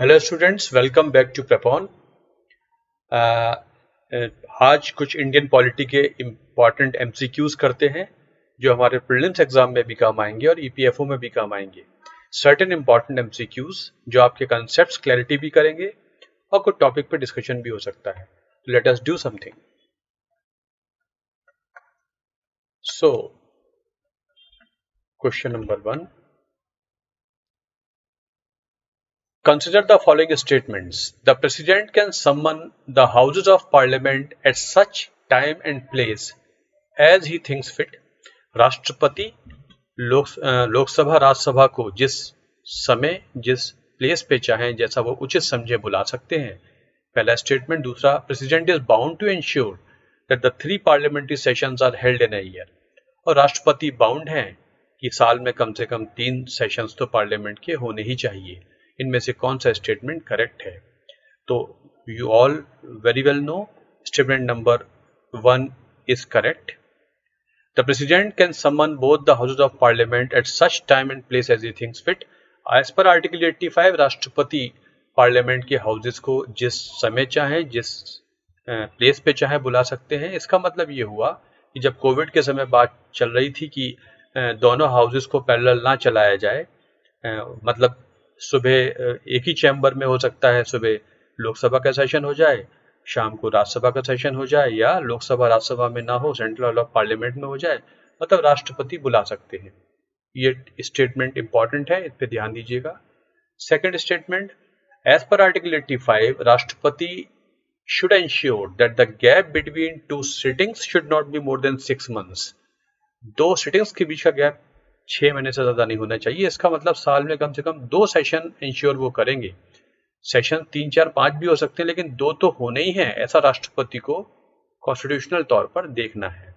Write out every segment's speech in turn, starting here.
Hello students, welcome back to Prepon. आज कुछ Indian polity के इम्पॉर्टेंट एमसीक्यूज करते हैं जो हमारे प्रीलिम्स एग्जाम में भी काम आएंगे और ईपीएफओ में भी काम आएंगे। सर्टेन इम्पॉर्टेंट एमसीक्यूज जो आपके कंसेप्ट्स क्लैरिटी भी करेंगे और कुछ टॉपिक पे डिस्कशन भी हो सकता है। Let us do something. So question number 1, consider the following statements. The President can summon the Houses of Parliament at such time and place as he thinks fit. राष्ट्रपति लोकसभा राज्यसभा को जिस समय जिस प्लेस पे चाहें जैसा वो उचित समझे बुला सकते हैं। पहला स्टेटमेंट। दूसरा, president is bound to ensure that the 3 parliamentary sessions are held in a year. और राष्ट्रपति बाउंड हैं कि साल में कम से कम 3 सेशंस तो पार्लियामेंट के होने ही चाहिए। इनमें से कौन सा स्टेटमेंट करेक्ट है? तो you all very well know statement number 1 is correct. The president can summon both the houses of parliament at such time and place as he thinks fit. As per article 85 राष्ट्रपति parliament के houses को जिस समय चाहे जिस place पे चाहे बुला सकते हैं। इसका मतलब ये हुआ कि जब कोविड के समय बात चल रही थी कि दोनों हाउसेज को पैरेलल ना चलाया जाए, मतलब सुबह एक ही चैम्बर में हो सकता है, सुबह लोकसभा का सेशन हो जाए, शाम को राज्यसभा का सेशन हो जाए, या लोकसभा राज्यसभा में ना हो, सेंट्रल हॉल ऑफ पार्लियामेंट में हो जाए, मतलब राष्ट्रपति बुला सकते हैं। ये स्टेटमेंट इंपॉर्टेंट है, इस पे ध्यान दीजिएगा। Second statement, as per article 85 राष्ट्रपति should ensure that the gap between 2 sittings should not be more than 6 months. 2 sittings के बीच का गैप 6 महीने से ज्यादा नहीं होना चाहिए। इसका मतलब साल में कम से कम 2 सेशन इंश्योर वो करेंगे। सेशन 3, 4, 5 भी हो सकते हैं, लेकिन 2 तो होने ही हैं, ऐसा राष्ट्रपति को कॉन्स्टिट्यूशनल तौर पर देखना है।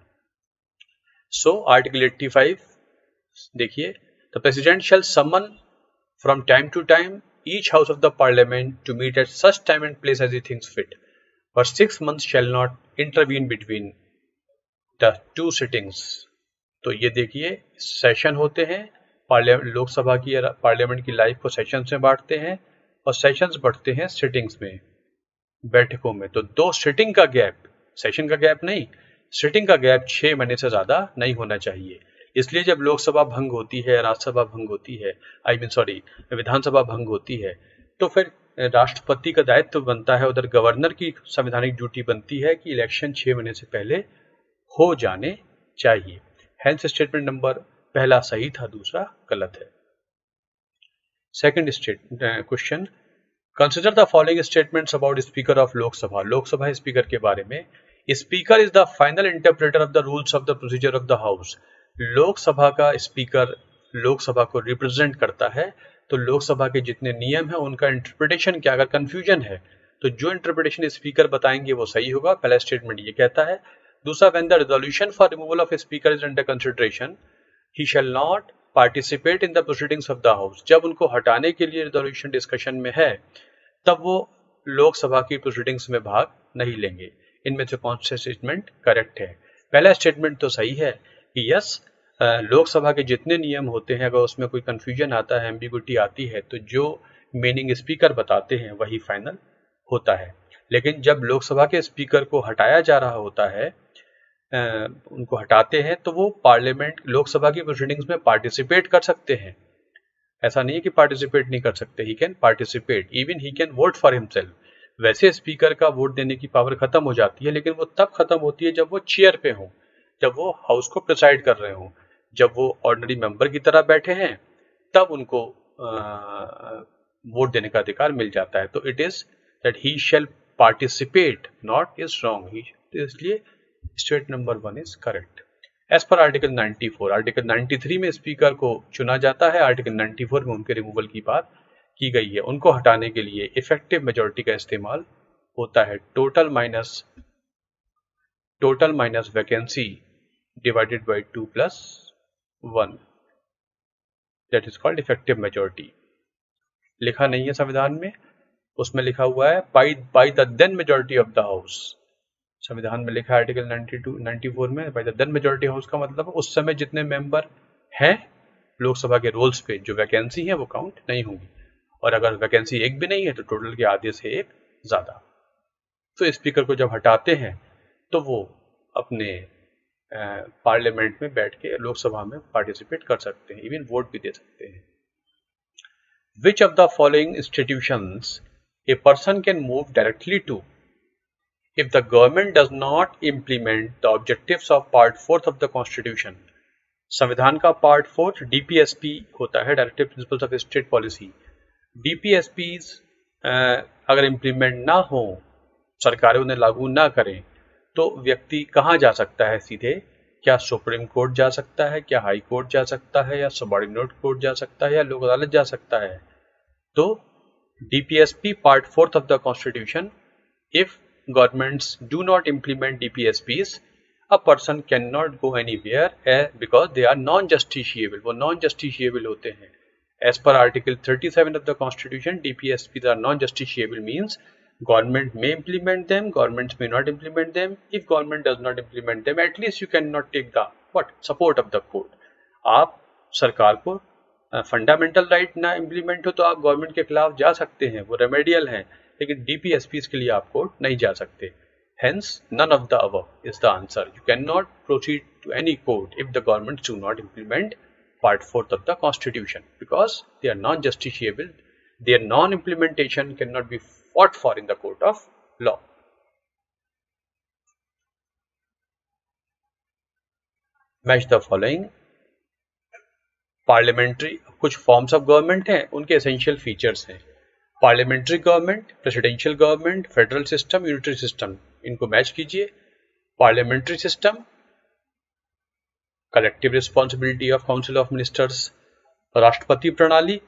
सो आर्टिकल 85 देखिए, the president shall summon from time to time each house of the parliament to meet at such time and place as he thinks fit, पर 6 months shall not intervene between the 2 sittings. तो ये देखिए, session होते हैं, लोकसभा की parliament की life को sessions में बांटते हैं और सेशंस बढ़ते हैं सिटिंग्स में, बैठकों में। तो 2 सिटिंग का गैप, सेशन का गैप नहीं, सिटिंग का गैप 6 महीने से ज्यादा नहीं होना चाहिए। इसलिए जब लोकसभा भंग होती है, राज्यसभा भंग होती है, विधानसभा भंग होती है, तो फिर राष्ट्रपति का दायित्व बनता है, उधर गवर्नर की संवैधानिक ड्यूटी बनती है कि इलेक्शन 6 महीने से पहले हो जाने चाहिए। हेंस स्टेटमेंट नंबर पहला सही था, दूसरा गलत है। Second question, consider the following statements about speaker of Lok Sabha. Lok Sabha speaker के बारे में, speaker is the final interpreter of the rules of the procedure of the house. Lok Sabha का स्पीकर लोकसभा को रिप्रेजेंट करता है, तो लोकसभा के जितने नियम है उनका इंटरप्रिटेशन क्या, अगर कंफ्यूजन है तो जो इंटरप्रिटेशन स्पीकर बताएंगे वो सही होगा। पहला स्टेटमेंट ये कहता है। दूसरा, when the resolution for removal of a speaker is under consideration, he shall not participate in the proceedings of the house। जब उनको हटाने के लिए रेजोल्यूशन डिस्कशन में है, तब वो लोकसभा की प्रोसीडिंग्स में भाग नहीं लेंगे। इनमें से कौन सा स्टेटमेंट करेक्ट है? पहला स्टेटमेंट तो सही है कि यस, लोकसभा के जितने नियम होते हैं, अगर उसमें कोई कंफ्यूजन आता है, एम्बिगुइटी आती है, तो जो मीनिंग स्पीकर बताते हैं वही फाइनल होता है। लेकिन जब लोकसभा के स्पीकर को हटाया जा रहा होता है, उनको हटाते हैं, तो वो पार्लियामेंट लोकसभा की प्रोसीडिंग्स में पार्टिसिपेट कर सकते हैं। ऐसा नहीं है कि पार्टिसिपेट नहीं कर सकते, he can participate, even he can vote for himself. वैसे स्पीकर का वोट देने की पावर खत्म हो जाती है, लेकिन वो तब खत्म होती है जब वो चेयर पे हो, जब वो हाउस को प्रिसाइड कर रहे हो। जब वो ऑर्डिनरी मेंबर की तरह बैठे हैं, तब उनको वोट देने का अधिकार मिल जाता है। तो it is that he shall participate, not is wrong. इसलिए state number 1 is correct. As per article 94, article 93 में स्पीकर को चुना जाता है, आर्टिकल 94 में उनके रिमूवल की बात की गई है। उनको हटाने के लिए इफेक्टिव मेजॉरिटी का इस्तेमाल होता है। Total minus vacancy divided by 2+1, that is called effective majority. लिखा नहीं है संविधान में, उसमें लिखा हुआ है by the then majority of the house. संविधान में लिखा है आर्टिकल 94 में by the then majority house का मतलब उस समय जितने मेंबर हैं लोकसभा के रोल्स पे, जो वैकेंसी है वो काउंट नहीं होंगी। और अगर वैकेंसी एक भी नहीं है तो टोटल के आधे से एक ज़्यादा। तो स्पीकर को जब हटाते हैं तो वो अपने पार्लियामेंट में बैठ के लोकसभा में पार्टिसिपेट कर सकते हैं, इवन वोट भी दे सकते हैं। Which of the following institutions a person can move directly to if the government does not implement the objectives of Part 4 of the Constitution? संविधान का पार्ट 4 DPSP होता है, directive principles of state policy. DPSPs अगर implement ना हो, सरकारें उन्हें लागू ना करें, तो व्यक्ति कहाँ जा सकता है सीधे? क्या सुप्रीम कोर्ट जा सकता है, क्या हाई कोर्ट जा सकता है, या सबऑर्डिनेट कोर्ट जा सकता है, या लोक अदालत जा सकता है? तो DPSP part 4 of the constitution, if governments do not implement DPSPs, a person cannot go anywhere because they are non-justiciable। वो non-justiciable होते हैं। As per Article 37 of the Constitution, DPSPs are non-justiciable means government may implement them, governments may not implement them. If government does not implement them, at least you cannot take the support of the court। आप सरकार को fundamental right ना implement हो तो आप government के खिलाफ जा सकते हैं, वो रेमेडियल हैं, लेकिन DPSPs के लिए आप कोर्ट नहीं जा सकते। Hence, none of the above is the answer। You cannot proceed to any court if the governments do not implement Part 4 of the Constitution because they are non-justiciable. Their non-implementation cannot be fought for in the court of law। Match the following। Parliamentary कुछ forms of government हैं, उनके essential features हैं। Parliamentary government, presidential government, federal system, unitary system, इनको match कीजिए। Parliamentary system, collective responsibility of council of ministers. राष्ट्रपति प्रणाली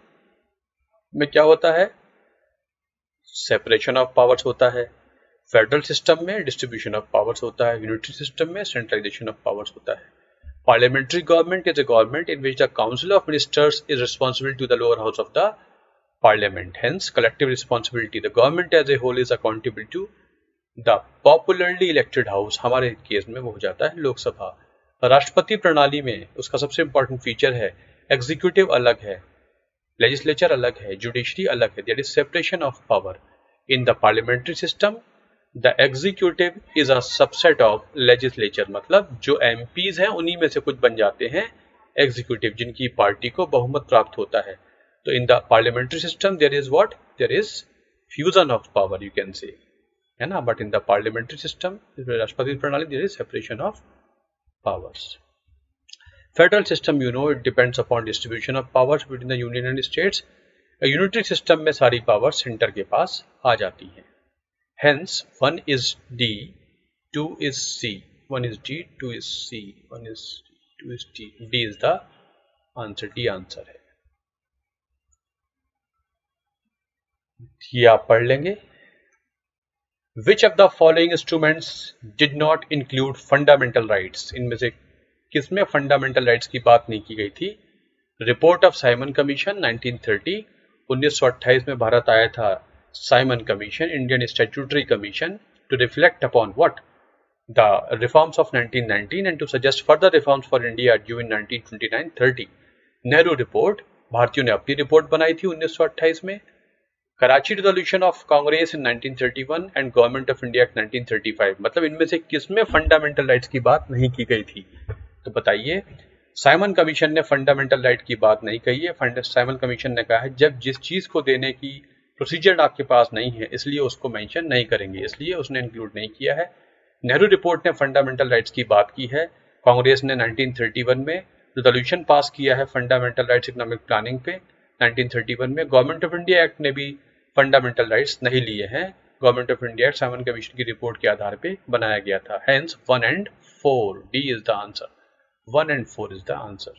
में क्या होता है? सेपरेशन ऑफ पावर्स होता है। फेडरल सिस्टम में डिस्ट्रीब्यूशन ऑफ पावर्स होता है। यूनिटरी सिस्टम में सेंट्रलाइजेशन ऑफ पावर्स होता है। Parliamentary government is a government in which the Council of Ministers is responsible to the lower house of the Parliament. Hence, collective responsibility. The government as a whole is accountable to the popularly elected house। हमारे case में वो हो जाता है लोकसभा। राष्ट्रपति प्रणाली में उसका सबसे इंपॉर्टेंट फीचर है एग्जीक्यूटिव अलग है, लेजिस्लेचर अलग है, जुडिशरी अलग है। That is separation of power. In the parliamentary system the executive is a subset of legislature, मतलब जो MPs हैं उन्हीं में से कुछ बन जाते हैं एग्जीक्यूटिव, जिनकी पार्टी को बहुमत प्राप्त होता है। तो in the parliamentary system there is what? There is fusion of power, you can say, है ना। But in the parliamentary system, राष्ट्रपति प्रणाली, there is separation of powers. Federal system, you know, it depends upon distribution of powers between the union and states. Unitary system में सारी power centre के पास आ जाती हैं। Hence, 1 is D, 2 is C, 1 is D, 2 is C, 1 is D, 2 is D. D is the answer, D answer है। ये आप पढ़ लेंगे। Which of the following instruments did not include fundamental rights? इनमें से किसमें फंडामेंटल राइट्स की बात नहीं की गई थी? रिपोर्ट ऑफ साइमन कमीशन 1930, 1928 में भारत आया था Simon Commission, Indian Statutory Commission, to reflect upon what? The reforms of 1919 and to suggest further reforms for India due in 1929-30. Nehru report, भारतीयों ने अपनी रिपोर्ट बनाई थी 1928 में। Karachi resolution of Congress in 1931 and government of India act 1935, मतलब इनमें से किसमें फंडामेंटल राइट्स की बात नहीं की गई थी? तो बताइए। साइमन कमीशन ने फंडामेंटल राइट की बात नहीं कही है। साइमन कमीशन ने कहा है जब जिस चीज को देने की प्रोसीजर आपके पास नहीं है इसलिए उसको मेंशन नहीं करेंगे, इसलिए उसने इंक्लूड नहीं किया है। नेहरू रिपोर्ट ने फंडामेंटल राइट्स की बात की है। कांग्रेस ने 1931 में रिजोल्यूशन पास किया है फंडामेंटल राइट्स इकोनॉमिक प्लानिंग पे 1931 में। गवर्नमेंट ऑफ इंडिया एक्ट ने भी फंडामेंटल राइट्स नहीं लिए हैं। Government of India act Simon commission की रिपोर्ट के आधार पे बनाया गया था। Hence 1 and 4, D is the answer। 1 and 4 is the answer।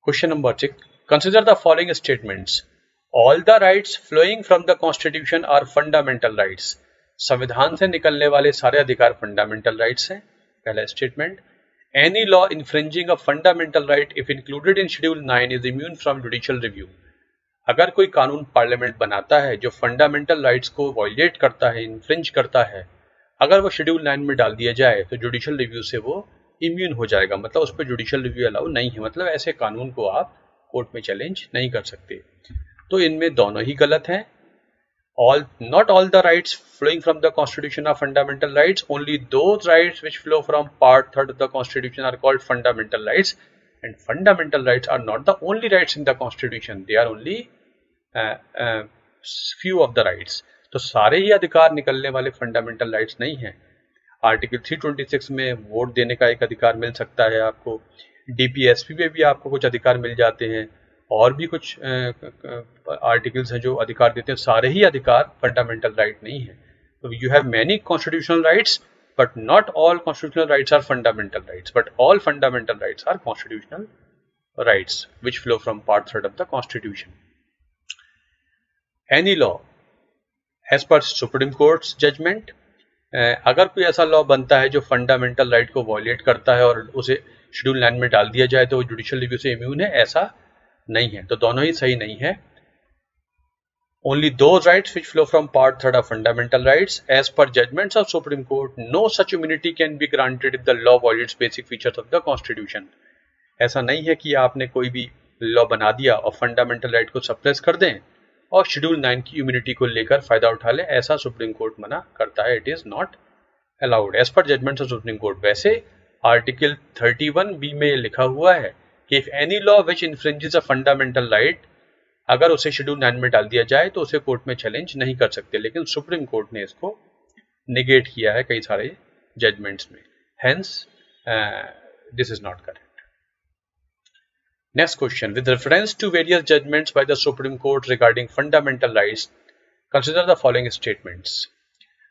Question number 6, consider the following statements। All the rights flowing from the Constitution are fundamental rights। संविधान से निकलने वाले सारे अधिकार फंडामेंटल राइट्स हैं। पहला statement, any law infringing a fundamental right if included in schedule 9 is immune from judicial review. अगर कोई कानून पार्लियामेंट बनाता है जो फंडामेंटल राइट्स को वायलेट करता है, इन्फ्रिंज करता है, अगर वो शेड्यूल 9 में डाल दिया जाए तो जुडिशियल रिव्यू से वो इम्यून हो जाएगा, मतलब उस पर जुडिशियल रिव्यू अलाउ नहीं है। मतलब ऐसे कानून को आप कोर्ट में चैलेंज नहीं कर सकते। तो इनमें दोनों ही गलत हैं। Not all the rights flowing from the Constitution are fundamental rights. Only those rights which flow from Part 3 of the Constitution are called fundamental rights. And fundamental rights are not the only rights in the Constitution. They are only few of the rights. तो सारे ही अधिकार निकलने वाले fundamental rights नहीं हैं। Article 326 में vote देने का एक अधिकार मिल सकता है आपको, डीपीएसपी में भी आपको कुछ अधिकार मिल जाते हैं, और भी कुछ आर्टिकल्स हैं जो अधिकार देते हैं। सारे ही अधिकार फंडामेंटल राइट नहीं है। तो you have many constitutional rights but not all constitutional rights are fundamental rights, but all fundamental rights are constitutional rights which flow from part 3 of the constitution. Any law as per supreme court's judgement, अगर कोई ऐसा law बनता है जो fundamental right को violet करता है और उसे शेड्यूल 9 में डाल दिया जाए तो वो जुडिशियल रिव्यू से इम्यून है, ऐसा नहीं है। तो दोनों ही सही नहीं है। Only those rights which flow from Part 3 are fundamental rights. As per judgments of Supreme Court, no such immunity can be granted if the law violates basic features of the Constitution. ऐसा नहीं है कि आपने कोई भी law बना दिया और फंडामेंटल राइट को सप्रेस कर दें और शेड्यूल 9 की इम्यूनिटी को लेकर फायदा उठा लें, ऐसा सुप्रीम कोर्ट मना करता है। It is not allowed as per judgments of supreme court. वैसे आर्टिकल 31B में लिखा हुआ है कि if any law which infringes a fundamental right, अगर उसे शेड्यूल 9 में डाल दिया जाए तो उसे कोर्ट में चैलेंज नहीं कर सकते, लेकिन सुप्रीम कोर्ट ने इसको निगेट किया है कई सारे जजमेंट्स में। Hence this is not correct. Next question, with reference to various judgements by the supreme court regarding fundamental rights, consider the following statements.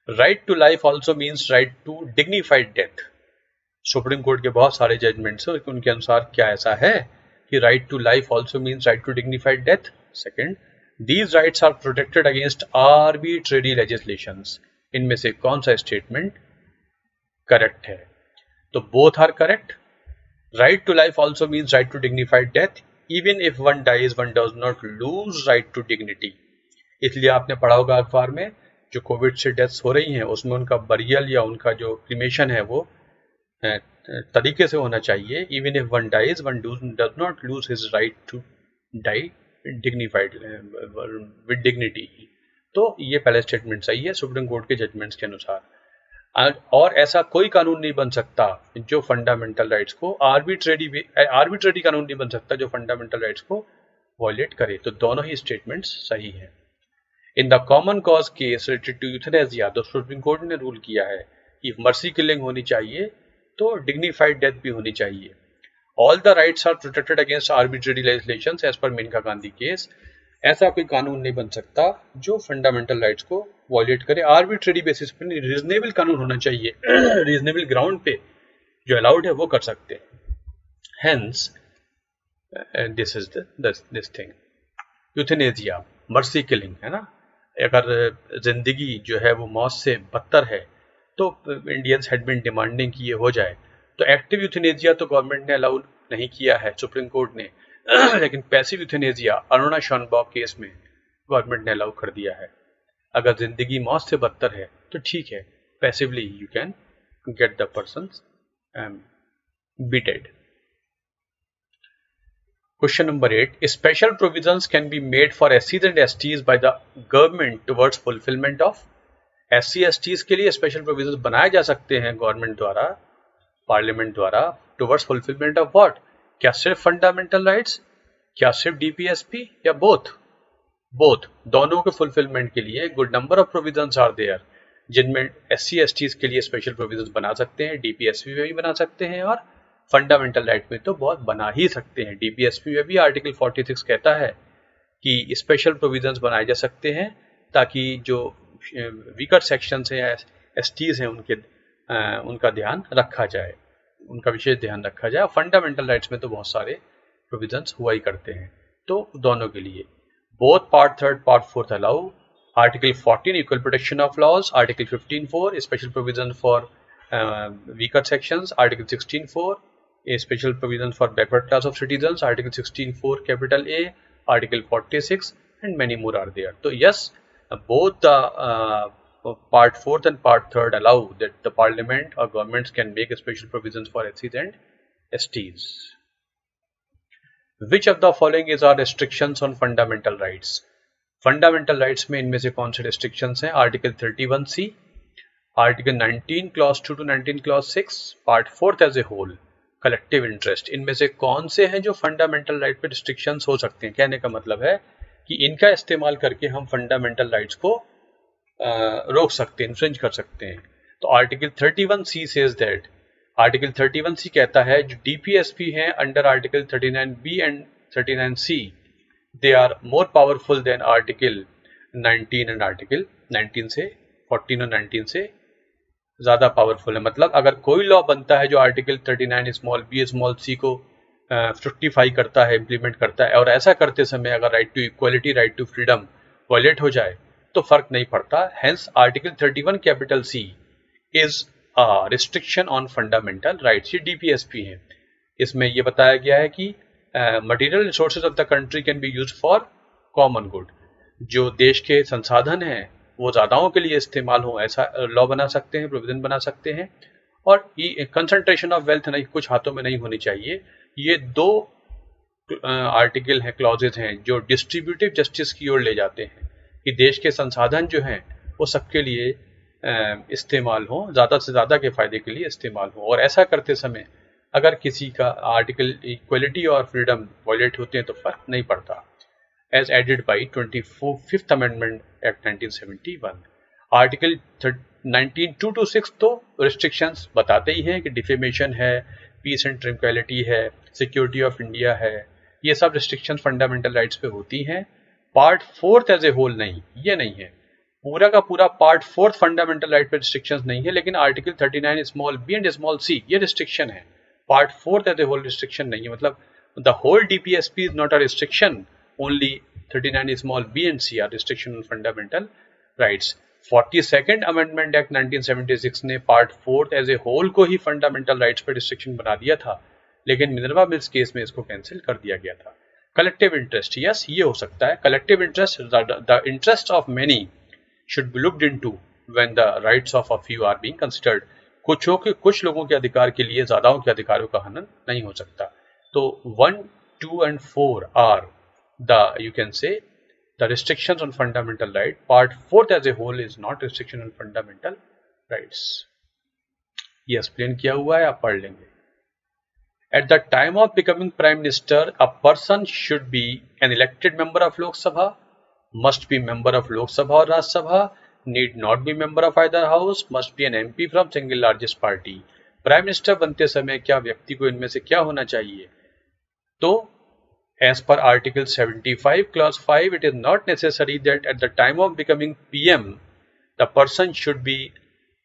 Right to life also means right to dignified death. Supreme court के बहुत सारे judgements हैं, उनके अनुसार क्या ऐसा है कि right to life also means right to dignified death? Second, these rights are protected against arbitrary legislations. इनमें से कौन सा स्टेटमेंट करेक्ट है? तो both are correct. Right to life also means right to dignified death. Even if one dies one does not lose right to dignity. इसलिए आपने पढ़ा होगा अखबार में, जो कोविड से डेथ्स हो रही हैं उसमें उनका बरियल या उनका जो क्रिमेशन है वो तरीके से होना चाहिए। Even if one dies one does not lose his right to die dignified with dignity. तो ये पहला स्टेटमेंट सही है सुप्रीम कोर्ट के जजमेंट्स के अनुसार। और ऐसा कोई कानून नहीं बन सकता जो फंडामेंटल राइट्स को आर्बिट्रेरी कानून नहीं बन सकता जो फंडामेंटल राइट्स को वॉयलेट करे। तो दोनों ही स्टेटमेंट्स सही है। In the common cause case related to euthanasia, तो सुप्रीम कोर्ट ने रूल किया है कि मर्सी किलिंग होनी चाहिए तो डिग्निफाइड डेथ भी होनी चाहिए। All the rights are protected against arbitrary legislations as per Maneka Gandhi case. ऐसा कोई कानून नहीं बन सकता जो फंडामेंटल राइट्स को वॉयलेट करे। आर्बिट्रेरी बेसिस पर नहीं, रीजनेबल कानून होना चाहिए। रीजनेबल ग्राउंड पे जो अलाउड है वो कर सकते हैं। Hence this is this thing. Euthanasia, mercy killing है ना, अगर जिंदगी जो है वो मौत से बदतर है तो इंडियंस हैड बीन डिमांडिंग कि ये हो जाए। तो एक्टिव यूथनेसिया तो गवर्नमेंट ने अलाउ नहीं किया है सुप्रीम कोर्ट ने, लेकिन passive euthanasia Aruna Shanbaug case में गवर्नमेंट ने अलाउ कर दिया है। अगर जिंदगी मौत से बदतर है तो ठीक है, passively you can get the person B dead. Question number 8. Special provisions can be made for SCs and STs by the government towards fulfillment of। SC STs के लिए स्पेशल प्रोविजंस बनाए जा सकते हैं गवर्नमेंट द्वारा, पार्लियामेंट द्वारा, towards fulfilment of what? क्या सिर्फ फंडामेंटल राइट्स, क्या सिर्फ डीपीएसपी, या बोथ? बोथ, दोनों के फुलफिलमेंट के लिए good number of provisions are there, जिनमें SC STs के लिए स्पेशल प्रोविजंस बना सकते हैं, डीपीएसपी में भी बना सकते हैं और फंडामेंटल राइट में तो बहुत बना ही सकते हैं। डीपीएसपी में भी आर्टिकल 46 कहता है कि स्पेशल प्रोविजंस बनाए जा सकते हैं ताकि जो वीकर सेक्शंस हैं, एसटीज हैं, उनका ध्यान रखा जाए, उनका विशेष ध्यान रखा जाए। फंडामेंटल राइट्स में तो बहुत सारे प्रोविजंस हुआ ही करते हैं। तो दोनों के लिए both part 3 part 4 allow. Article 14 equal protection of laws, article 15(4) special provision for weaker sections, article 16(4) a special provision for backward class of citizens, article 16(4) capital A, article 46 and many more are there. So yes, both the part 4th and part 3rd allow that the parliament or governments can make special provisions for SCs and STs. Which of the following is are restrictions on fundamental rights? Fundamental rights में इनमें से कौन से restrictions हैं? Article 31C, article 19 clause 2 to 19 clause 6, part 4 as a whole, collective interest. इनमें से कौन से हैं जो फंडामेंटल राइट पे रिस्ट्रिक्शंस हो सकते हैं? कहने का मतलब है कि इनका इस्तेमाल करके हम फंडामेंटल राइट्स को रोक सकते हैं, इन्फ्रिंज कर सकते हैं। तो article 31C says that, article 31C कहता है जो डीपीएसपी हैं under article 39B and 39C, they are more powerful than article 19 and article 19 से 14 और 19 से ज्यादा पावरफुल है। मतलब अगर कोई लॉ बनता है जो article 39 small B small C को फ्रुक्टिफाई करता है, इम्प्लीमेंट करता है, और ऐसा करते समय अगर right to equality, right to freedom violate हो जाए तो फर्क नहीं पड़ता। Hence article 31 capital C is a restriction on fundamental rights. ये डीपीएसपी है। इसमें यह बताया गया है कि material resources of the country can be used for common good. जो देश के संसाधन हैं वो ज्यादाओं के लिए इस्तेमाल हो, ऐसा लॉ बना सकते हैं, प्रोविजन बना सकते हैं। और कंसंट्रेशन ऑफ वेल्थ नहीं, कुछ हाथों में नहीं होनी चाहिए। ये दो आर्टिकल हैं, क्लॉजेज हैं जो डिस्ट्रीब्यूटिव जस्टिस की ओर ले जाते हैं कि देश के संसाधन जो हैं वो सबके लिए इस्तेमाल हो, ज़्यादा से ज़्यादा के फायदे के लिए इस्तेमाल हो। और ऐसा करते समय अगर किसी का आर्टिकल इक्वलिटी और फ्रीडम वायलेट होते हैं तो फर्क नहीं पड़ता। As added by 25th amendment act 1971। आर्टिकल 19(2) to 6 तो रिस्ट्रिक्शंस बताते ही हैं कि डिफेमेशन है, पीस एंड ट्रैंक्विलिटी है, सिक्योरिटी ऑफ इंडिया है, ये सब रिस्ट्रिक्शंस फंडामेंटल राइट्स पे होती हैं। पार्ट 4 एज ए होल नहीं, ये नहीं है। पूरा का पूरा पार्ट 4 फंडामेंटल राइट पे रिस्ट्रिक्शंस नहीं है, लेकिन article 39 small B and small C ये रिस्ट्रिक्शन है। Part 4 as a whole restriction नहीं है। मतलब the whole DPSP is not a restriction, only 39 small b and c are restriction on fundamental rights. 42nd Amendment Act 1976 ने part 4 as a whole को ही fundamental rights पर restriction बना दिया था, लेकिन मिनर्वा मिल्स केस में इसको कैंसिल कर दिया गया था। कलेक्टिव इंटरेस्ट, यस ये हो सकता है। Collective interest, the interest of many should be looked into when the rights of a few are being considered. कुछ लोगों के अधिकार के लिए ज्यादाओं के अधिकारों का हनन नहीं हो सकता। तो 1, 2 and 4 are you can say the restrictions on fundamental right. Part 4 as a whole is not restriction on fundamental rights. ये एक्सप्लेन किया हुआ है, आप पढ़ लेंगे। At the time of becoming prime minister, a person should be an elected member of Lok Sabha, must be member of Lok Sabha or Rajya Sabha, need not be member of either house, must be an MP from single largest party. Prime minister बनते समय क्या व्यक्ति को इनमें से क्या होना चाहिए? तो as per Article 75 Clause 5, it is not necessary that at the time of becoming PM, the person should be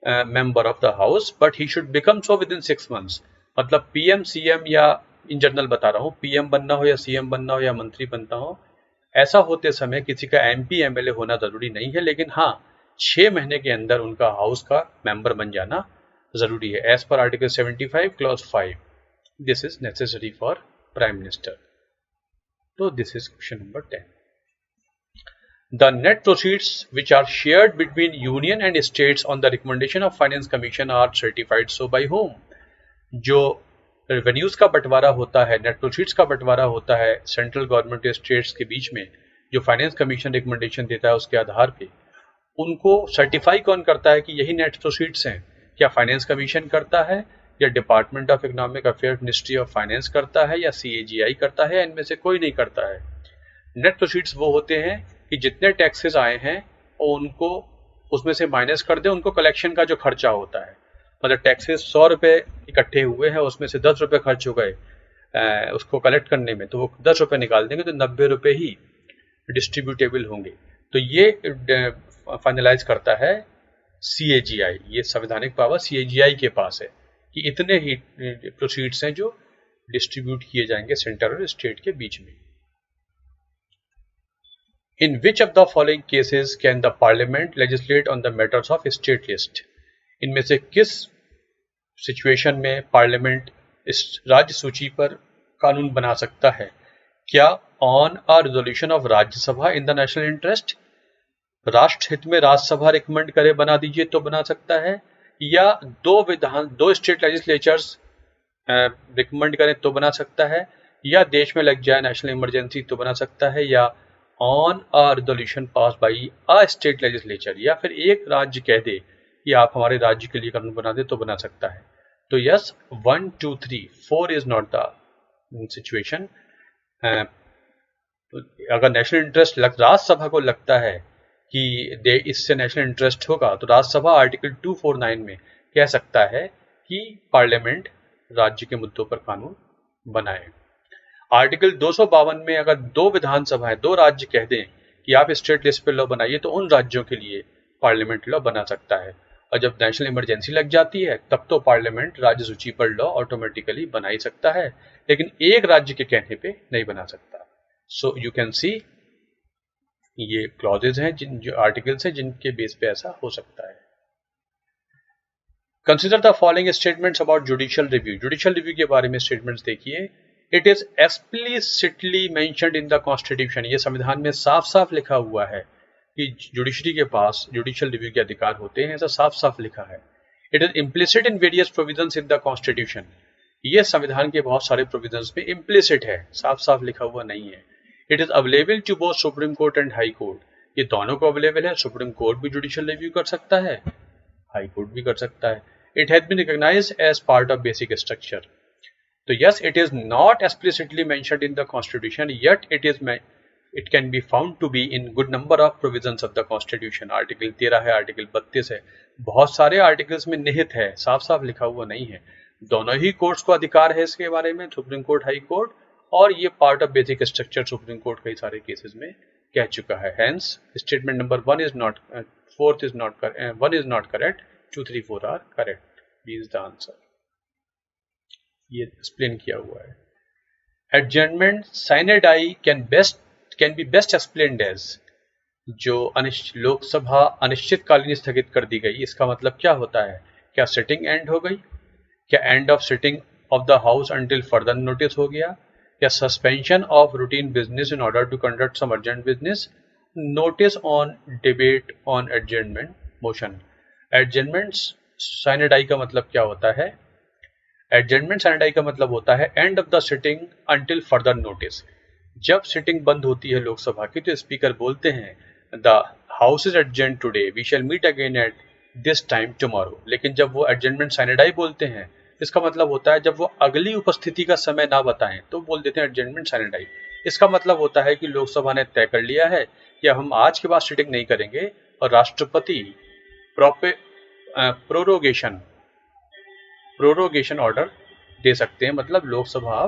a member of the house, but he should become so within 6 months. मतलब PM, CM या in general बता रहा हूँ, PM बनना हो या CM बनना हो या मंत्री बनना हो, ऐसा होते समय किसी का MP, MLA होना जरूरी नहीं है, लेकिन हाँ 6 महीने के अंदर उनका हाउस का मेंबर बन जाना जरूरी है। As per Article 75 Clause 5, this is necessary for Prime Minister. So this is question number 10. The net proceeds which are shared between union and states on the recommendation of Finance Commission are certified so by whom? जो revenues का बंटवारा होता है, net proceeds का बंटवारा होता है central government और स्टेट्स के बीच में, जो फाइनेंस कमीशन रिकमेंडेशन देता है उसके आधार पे, उनको सर्टिफाई कौन करता है कि यही नेट प्रोसीड्स हैं? क्या फाइनेंस कमीशन करता है, या department of economic affairs ministry of finance करता है, या CAGI करता है, या इनमें से कोई नहीं करता है? नेट प्रोसीड्स वो होते हैं कि जितने टैक्सेस आए हैं उनको उसमें से माइनस कर दे, उनको कलेक्शन का जो खर्चा होता है। मतलब टैक्सेस 100 रुपए इकट्ठे हुए हैं, उसमें से 10 रुपए खर्च हो गए उसको कलेक्ट करने में, तो वो 10 रुपए निकाल देंगे, तो 90 रुपए ही डिस्ट्रीब्यूटेबल होंगे। तो ये फाइनलाइज करता है CAGI, ये संवैधानिक पावर CAGI के पास है कि इतने ही प्रोसीड्स हैं जो डिस्ट्रीब्यूट किए जाएंगे सेंटर और स्टेट के बीच में। In which of the following cases can the parliament legislate on the matters of state list? इनमें से किस सिचुएशन में पार्लियामेंट इस राज्य सूची पर कानून बना सकता है? क्या on a resolution of Rajya Sabha in the national interest, राष्ट्र हित में राज्यसभा रिकमेंड करे बना दीजिए तो बना सकता है, या दो स्टेट लेजिस्लेचर्स रिकमेंड करें तो बना सकता है, या देश में लग जाए नेशनल इमरजेंसी तो बना सकता है, या on a resolution pass by a state legislature, या फिर एक राज्य कह दे कि आप हमारे राज्य के लिए कानून बना दे तो बना सकता है। तो yes, 1 2 3 4 is not the situation. अगर नेशनल इंटरेस्ट राज्यसभा को लगता है कि इससे नेशनल इंटरेस्ट होगा तो राज्यसभा आर्टिकल 249 में कह सकता है कि पार्लियामेंट राज्य के मुद्दों पर कानून बनाए। आर्टिकल 252 में अगर दो विधानसभाएं, दो राज्य कह दें कि आप स्टेट लिस्ट पे लॉ बनाइए तो उन राज्यों के लिए पार्लियामेंट लॉ बना सकता है। और जब नेशनल इमरजेंसी लग जाती है तब तो पार्लियामेंट राज्य सूची पर लॉ ऑटोमेटिकली बना ही सकता है, लेकिन एक राज्य के कहने पे नहीं बना सकता। सो यू कैन सी ये क्लॉजेज हैं, जो आर्टिकल्स हैं जिनके बेस पे ऐसा हो सकता है। Consider the following statements about judicial review. Judicial review के बारे में स्टेटमेंट्स देखिए। It is explicitly mentioned in the constitution, ये संविधान में साफ साफ लिखा हुआ है कि जुडिशरी के पास जुडिशियल रिव्यू के अधिकार होते हैं, ऐसा साफ साफ लिखा है। It is implicit in various provisions in the constitution, ये संविधान के बहुत सारे प्रोविजंस में इम्प्लिसिट है, साफ साफ लिखा हुआ नहीं है। It is available to both supreme court and high court, ये दोनों को अवेलेबल है, सुप्रीम कोर्ट भी जुडिशियल रिव्यू कर सकता है, हाई कोर्ट भी कर सकता है। It has been recognised as part of basic structure. तो yes, it is not explicitly mentioned in the constitution, yet it can be found to be in good number of provisions of the constitution. Article 13 है, article 32 है, बहुत सारे articles में निहित है, साफ साफ लिखा हुआ नहीं है। दोनों ही कोर्ट्स को अधिकार है इसके बारे में, सुप्रीम कोर्ट, हाई कोर्ट, और ये part of basic structure supreme court कई सारे केसेस में कह चुका है। Hence statement number 1 is not, 1 is not correct, 2 3 4 are correct, B is the answer. ये एक्सप्लेन किया हुआ है। Adjournment sine die can be best explained as, जो लोकसभा अनिश्चितकालीन स्थगित कर दी गई, इसका मतलब क्या होता है? क्या सिटिंग एंड हो गई? क्या end of sitting of the house until further notice हो गया? या suspension of routine business in order to conduct some urgent business? Notice on debate on adjournment motion. Adjournment sine die का मतलब क्या होता है? एडजर्नमेंट साइने डाई का मतलब होता है end of the sitting until further notice. जब सिटिंग बंद होती है लोकसभा की तो स्पीकर बोलते हैं the house is adjourn today, we shall meet again at this time tomorrow. लेकिन जब वो एडजर्नमेंट साइने डाई बोलते हैं, इसका मतलब होता है जब वो अगली उपस्थिति का समय ना बताएं तो बोल देते हैं एडजर्नमेंट साइने डाई। इसका मतलब होता है कि लोकसभा ने तय कर लिया है कि अब हम आज के बाद सिटिंग नहीं करेंगे और राष्ट्रपति प्रोरोगेशन ऑर्डर दे सकते हैं, मतलब लोकसभा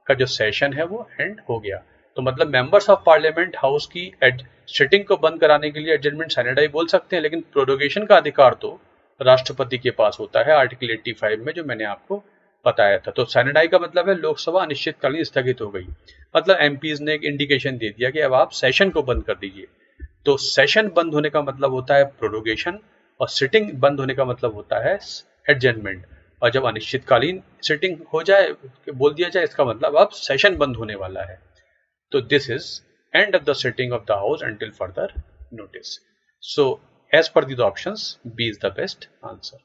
का जो सेशन है वो एंड हो गया। तो मतलब मेंबर्स ऑफ पार्लियामेंट हाउस की सिटिंग को बंद कराने के लिए एडजर्नमेंट साइने डाई बोल सकते हैं, लेकिन प्रोरोगेशन का अधिकार तो राष्ट्रपति के पास होता है आर्टिकल 85 में, जो मैंने आपको बताया था। तो साइने डाई का मतलब है लोकसभा अनिश्चितकालीन स्थगित हो गई, मतलब एमपीज ने एक इंडिकेशन दे दिया कि अब आप सेशन को बंद कर दीजिए। तो सेशन बंद होने का मतलब होता है प्रोरोगेशन, और सिटिंग बंद होने का मतलब होता है एडजर्नमेंट। और जब अनिश्चितकालीन सिटिंग हो जाए, बोल दिया जाए, इसका मतलब अब सेशन बंद होने वाला है। तो this is end of the sitting of the house until further notice. So as per the options, B is the best answer.